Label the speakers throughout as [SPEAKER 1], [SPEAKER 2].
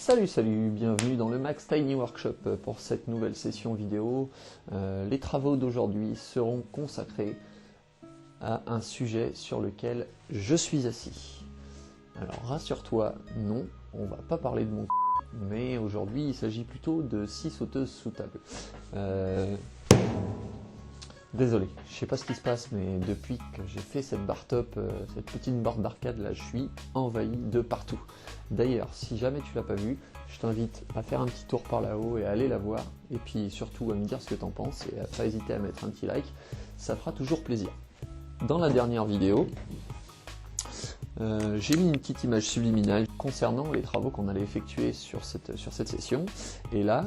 [SPEAKER 1] Salut, bienvenue dans le Max Tiny Workshop pour cette nouvelle session vidéo. Les travaux d'aujourd'hui seront consacrés à un sujet sur lequel je suis assis. Alors rassure-toi, non, on va pas parler de mon mais aujourd'hui il s'agit plutôt de 6 sauteuses sous table. Désolé, je sais pas ce qui se passe, mais depuis que j'ai fait cette barre top, cette petite barre d'arcade là, je suis envahi de partout. D'ailleurs, si jamais tu l'as pas vue, je t'invite à faire un petit tour par là-haut et à aller la voir, et puis surtout à me dire ce que t'en penses, et à pas hésiter à mettre un petit like, ça fera toujours plaisir. Dans la dernière vidéo, j'ai mis une petite image subliminale concernant les travaux qu'on allait effectuer sur cette session, et là,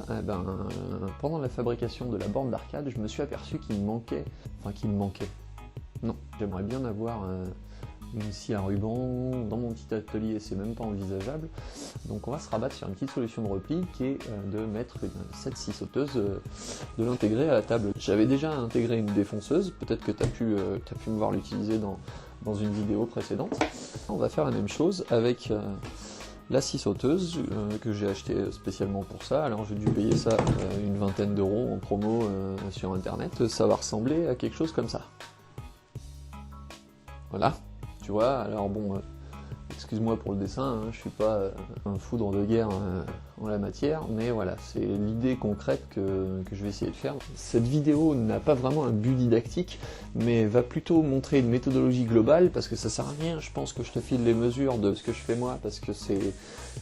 [SPEAKER 1] pendant la fabrication de la borne d'arcade, je me suis aperçu qu'il me manquait, non, j'aimerais bien avoir une scie à ruban dans mon petit atelier, c'est même pas envisageable, donc on va se rabattre sur une petite solution de repli qui est de mettre cette scie sauteuse, de l'intégrer à la table. J'avais déjà intégré une défonceuse, peut-être que tu as pu me voir l'utiliser dans une vidéo précédente. On va faire la même chose avec la scie sauteuse que j'ai acheté spécialement pour ça. Alors j'ai dû payer ça une vingtaine d'euros en promo sur internet. Ça va ressembler à quelque chose comme ça. Voilà, tu vois, alors bon, excuse-moi pour le dessin, hein, je suis pas un foudre de guerre en la matière, mais voilà, c'est l'idée concrète que je vais essayer de faire. Cette vidéo n'a pas vraiment un but didactique, mais va plutôt montrer une méthodologie globale, parce que ça sert à rien, je pense que je te file les mesures de ce que je fais moi, parce que c'est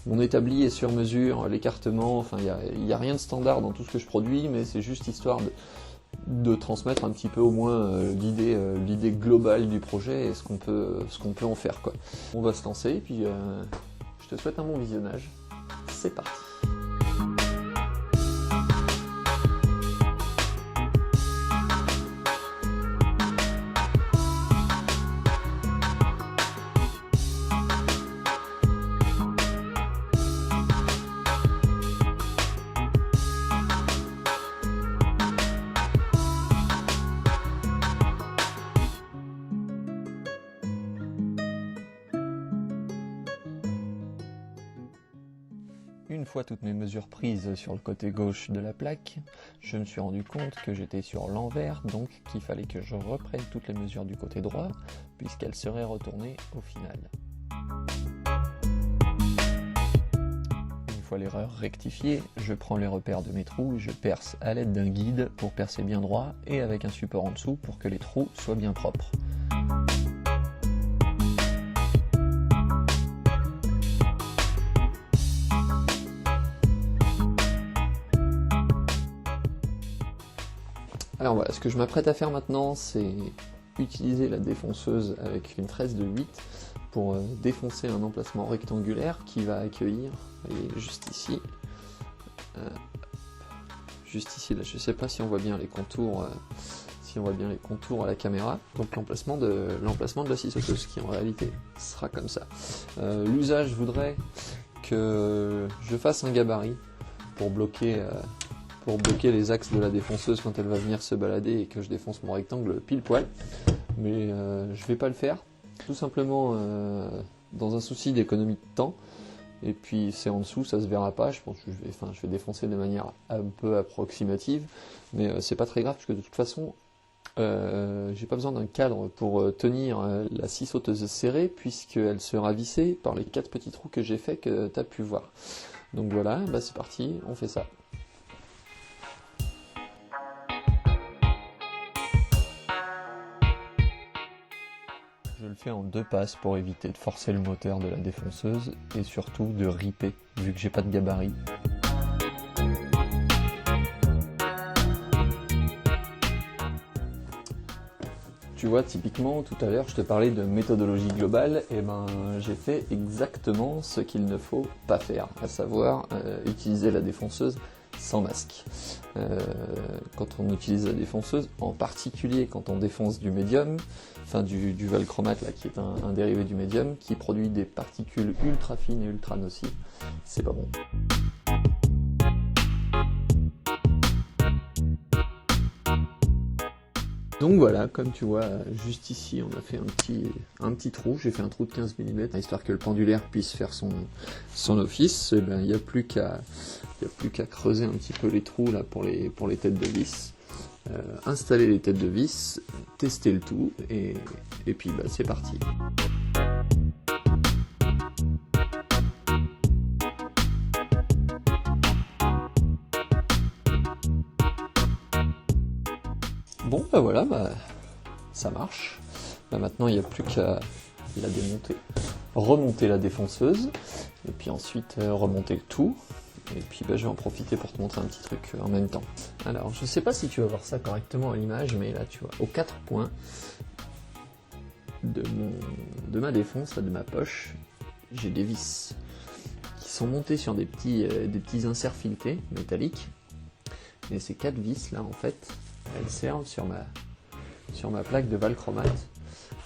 [SPEAKER 1] mon établi est sur mesure, l'écartement, enfin il n'y a rien de standard dans tout ce que je produis, mais c'est juste histoire de transmettre un petit peu au moins l'idée globale du projet et ce qu'on peut en faire, quoi. On va se lancer et puis je te souhaite un bon visionnage. C'est parti. Une fois toutes mes mesures prises sur le côté gauche de la plaque, je me suis rendu compte que j'étais sur l'envers, donc qu'il fallait que je reprenne toutes les mesures du côté droit, puisqu'elles seraient retournées au final. Une fois l'erreur rectifiée, je prends les repères de mes trous et je perce à l'aide d'un guide pour percer bien droit et avec un support en dessous pour que les trous soient bien propres. Alors voilà, ce que je m'apprête à faire maintenant, c'est utiliser la défonceuse avec une tresse de 8 pour défoncer un emplacement rectangulaire qui va accueillir, vous voyez, juste ici, là, je sais pas si on voit bien les contours, à la caméra, donc l'emplacement de la scie sauteuse qui en réalité sera comme ça. L'usage voudrait que je fasse un gabarit pour bloquer les axes de la défonceuse quand elle va venir se balader et que je défonce mon rectangle pile poil, mais je vais pas le faire, tout simplement dans un souci d'économie de temps, et puis c'est en dessous, ça se verra pas, je pense que je vais défoncer de manière un peu approximative, mais c'est pas très grave, parce que de toute façon, j'ai pas besoin d'un cadre pour tenir la scie sauteuse serrée, puisqu'elle sera vissée par les 4 petits trous que j'ai fait, que tu as pu voir. Donc voilà, c'est parti, on fait ça. Je le fais en 2 passes pour éviter de forcer le moteur de la défonceuse et surtout de ripper vu que j'ai pas de gabarit. Tu vois, typiquement, tout à l'heure, je te parlais de méthodologie globale, et j'ai fait exactement ce qu'il ne faut pas faire, à savoir utiliser la défonceuse sans masque. Quand on utilise la défonceuse, en particulier quand on défonce du médium, enfin du valchromate là, qui est un dérivé du médium, qui produit des particules ultra fines et ultra nocives, c'est pas bon. Donc voilà, comme tu vois, juste ici, on a fait un petit trou. J'ai fait un trou de 15 mm, histoire que le pendulaire puisse faire son office. Et ben, il n'y a plus qu'à creuser un petit peu les trous là pour les têtes de vis. Installer les têtes de vis, tester le tout, et puis bah, c'est parti. Bon bah voilà, bah, ça marche. Bah, maintenant il n'y a plus qu'à la démonter, remonter la défonceuse, et puis ensuite remonter le tout. Et puis bah, je vais en profiter pour te montrer un petit truc en même temps. Alors je sais pas si tu vas voir ça correctement à l'image, mais là tu vois, aux 4 points de ma défonce, là, de ma poche, j'ai des vis qui sont montées sur des petits inserts filetés métalliques. Et ces 4 vis là en fait, elles servent sur ma plaque de valchromate.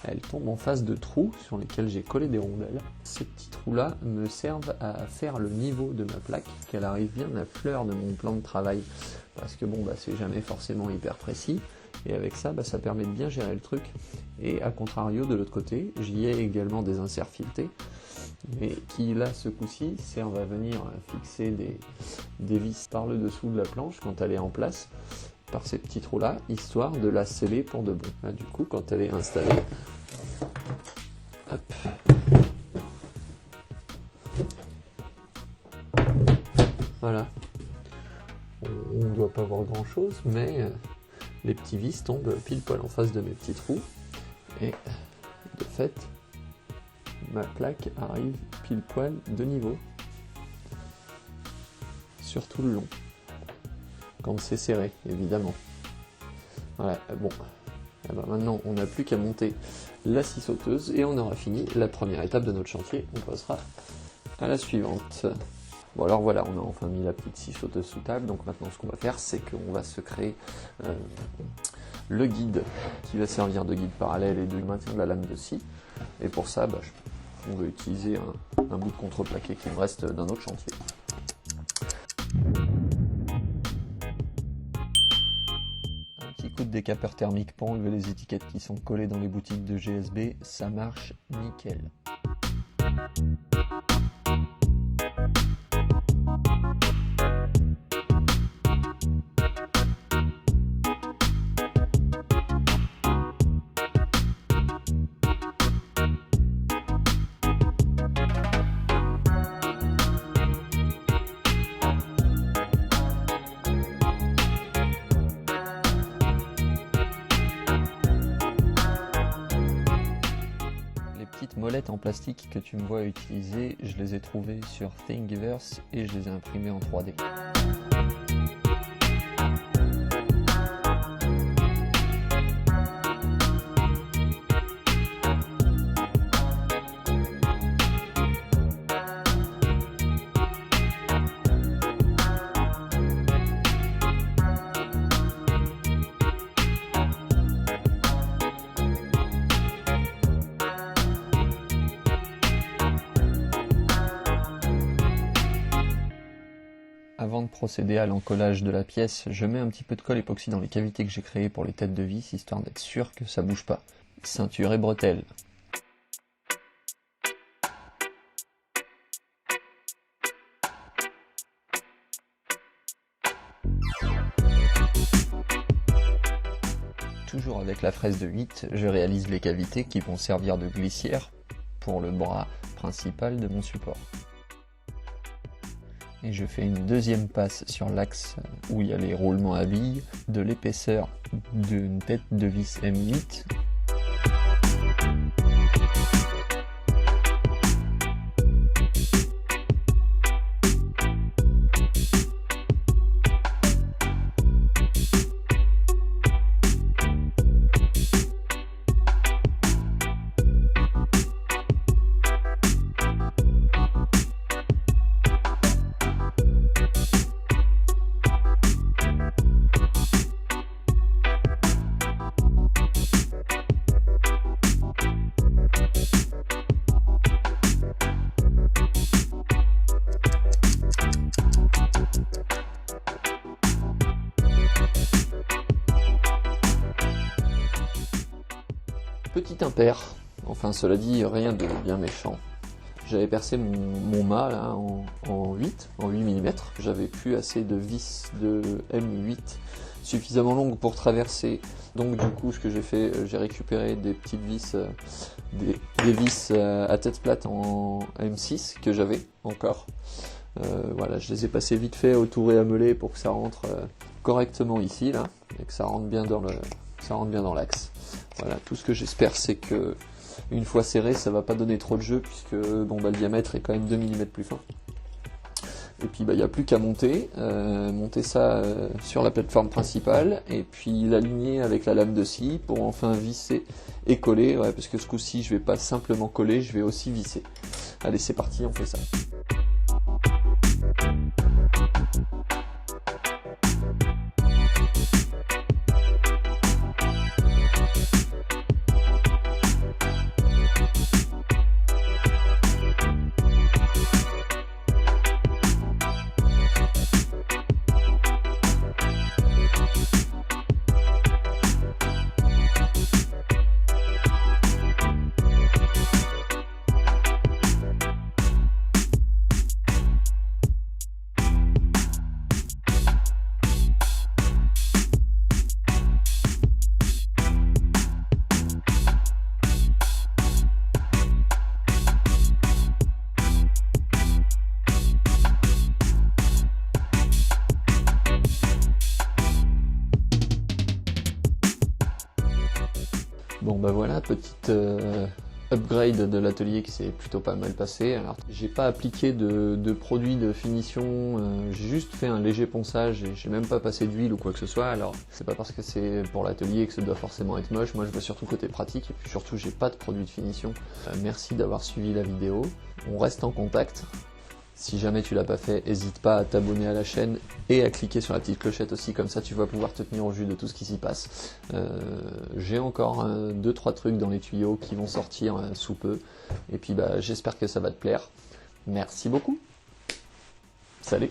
[SPEAKER 1] Elles tombent en face de trous sur lesquels j'ai collé des rondelles. Ces petits trous-là me servent à faire le niveau de ma plaque, qu'elle arrive bien à la fleur de mon plan de travail. Parce que bon, bah, c'est jamais forcément hyper précis. Et avec ça, bah, ça permet de bien gérer le truc. Et à contrario, de l'autre côté, j'y ai également des inserts filetés, mais qui là, ce coup-ci, servent à venir fixer des vis par le dessous de la planche quand elle est en place, par ces petits trous là, histoire de la sceller pour de bon. Là, du coup, quand elle est installée, hop, voilà, on ne doit pas voir grand chose, mais les petits vis tombent pile poil en face de mes petits trous, et de fait ma plaque arrive pile poil de niveau sur tout le long, quand c'est serré, évidemment. Voilà, bon, et ben maintenant on n'a plus qu'à monter la scie sauteuse et on aura fini la première étape de notre chantier. On passera à la suivante. Bon alors voilà, on a enfin mis la petite scie sauteuse sous table, donc maintenant ce qu'on va faire, c'est qu'on va se créer le guide qui va servir de guide parallèle et de maintien de la lame de scie. Et pour ça, bah, on va utiliser un bout de contreplaqué qui me reste d'un autre chantier. Coup de décapeur thermique pour enlever les étiquettes qui sont collées dans les boutiques de GSB, ça marche nickel. Molettes en plastique que tu me vois utiliser, je les ai trouvées sur Thingiverse et je les ai imprimées en 3D. Avant de procéder à l'encollage de la pièce, je mets un petit peu de colle époxy dans les cavités que j'ai créées pour les têtes de vis, histoire d'être sûr que ça bouge pas. Ceinture et bretelles. Toujours avec la fraise de 8, je réalise les cavités qui vont servir de glissière pour le bras principal de mon support. Et je fais une deuxième passe sur l'axe où il y a les roulements à billes de l'épaisseur d'une tête de vis M8. petit impair. Enfin, cela dit, rien de bien méchant. J'avais percé mon mât là, en 8 mm. J'avais plus assez de vis de M8 suffisamment longues pour traverser. Donc du coup, ce que j'ai fait, j'ai récupéré des petites vis, des vis à tête plate en M6 que j'avais encore. Voilà, je les ai passées vite fait au tour et à meuler pour que ça rentre correctement ici là, et que ça rentre bien dans l'axe. Voilà, tout ce que j'espère, c'est que une fois serré, ça va pas donner trop de jeu, puisque bon, bah, le diamètre est quand même 2 mm plus fin. Et puis il n'y a plus qu'à monter ça sur la plateforme principale, et puis l'aligner avec la lame de scie pour enfin visser et coller, ouais, parce que ce coup-ci je vais pas simplement coller, je vais aussi visser. Allez, c'est parti, on fait ça. Bon bah voilà, petite upgrade de l'atelier qui s'est plutôt pas mal passé. Alors j'ai pas appliqué de produit de finition, j'ai juste fait un léger ponçage et j'ai même pas passé d'huile ou quoi que ce soit. Alors c'est pas parce que c'est pour l'atelier que ça doit forcément être moche, moi je vois surtout côté pratique, et puis surtout j'ai pas de produit de finition. Merci d'avoir suivi la vidéo, on reste en contact. Si jamais tu l'as pas fait, n'hésite pas à t'abonner à la chaîne et à cliquer sur la petite clochette aussi, comme ça tu vas pouvoir te tenir au jus de tout ce qui s'y passe. J'ai encore 2-3 trucs dans les tuyaux qui vont sortir sous peu, et puis bah, j'espère que ça va te plaire. Merci beaucoup, salut.